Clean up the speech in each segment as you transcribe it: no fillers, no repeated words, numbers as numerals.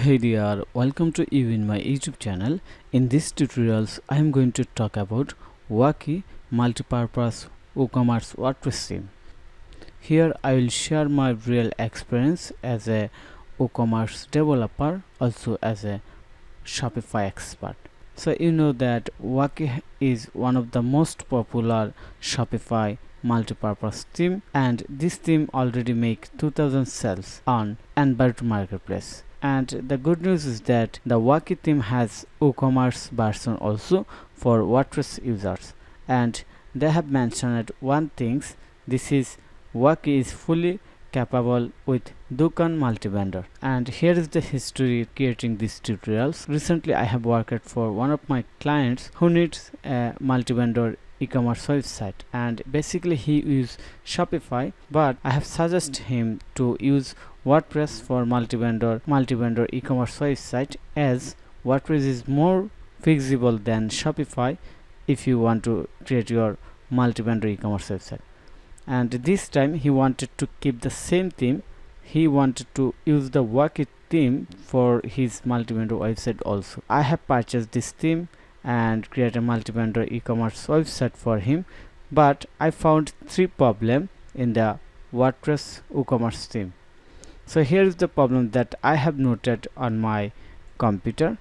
Hey there, welcome to you in my YouTube channel. In this tutorials, I am going to talk about Wokiee Multipurpose Woocommerce Wordpress theme. Here I will share my real experience as a WooCommerce developer, also as a Shopify expert. So you know that Wokiee is one of the most popular Shopify multipurpose theme, and this theme already make 2000 sales on Untitled Marketplace. And the good news is that the Wokiee theme has WooCommerce version also for WordPress users, and they have mentioned one thing. This is Wokiee is fully capable with Dukan multi-vendor. And here is the history creating these tutorials. Recently I have worked for one of my clients who needs a multi-vendor e-commerce website, and basically he uses Shopify, but I have suggested him to use WordPress for multi-vendor e-commerce website, as WordPress is more feasible than Shopify if you want to create your multi-vendor e-commerce website. And this time he wanted to keep the same theme. He wanted to use the Wokiee theme for his multi-vendor website also. I have purchased this theme and create a multi-vendor e-commerce website for him, but I found 3 problems in the WordPress WooCommerce theme. So here is the problem that I have noted on my computer.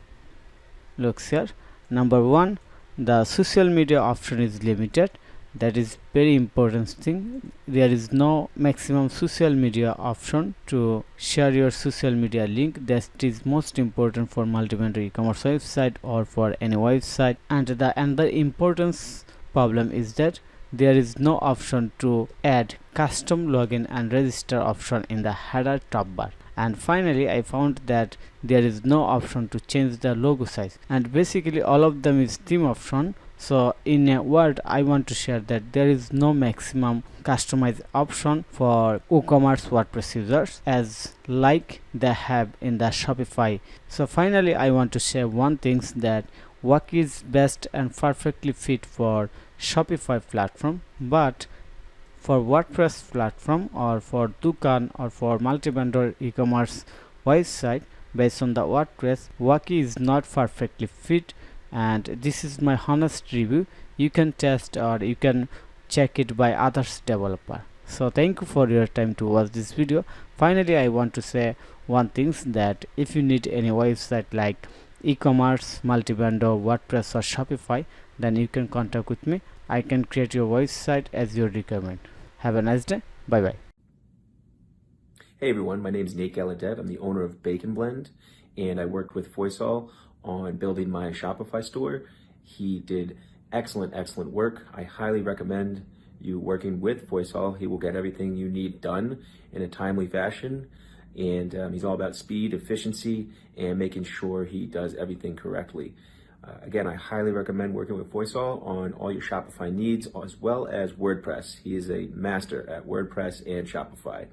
Looks here. Number 1, the social media option is limited. That is very important thing. There is no maximum social media option to share your social media link. That is most important for multi-vendor e-commerce website or for any website. And the another important problem is that there is no option to add custom login and register option in the header top bar. And finally I found that there is no option to change the logo size, and basically all of them is theme option. So in a word, I want to share that there is no maximum customize option for WooCommerce WordPress users as like they have in the Shopify. So finally I want to share one thing, that Wokiee is best and perfectly fit for Shopify platform, but for WordPress platform or for Dukan or for multi-vendor e-commerce website based on the WordPress, Wokiee is not perfectly fit. And this is my honest review. You can test or you can check it by others developer. So thank you for your time to watch this video. Finally I want to say one thing, that if you need any website like e-commerce, multi-vendor, WordPress or Shopify, then you can contact with me. I can create your website as your requirement. Have a nice day. Bye bye. Hey everyone, my name is Nate Gallaudet. I'm the owner of Bacon Blend, and I worked with Foysal on building my Shopify store. He did excellent work. I highly recommend you working with Foysal. He will get everything you need done in a timely fashion, and he's all about speed, efficiency, and making sure he does everything correctly. Again, I highly recommend working with Foysal on all your Shopify needs, as well as WordPress. He is a master at WordPress and Shopify.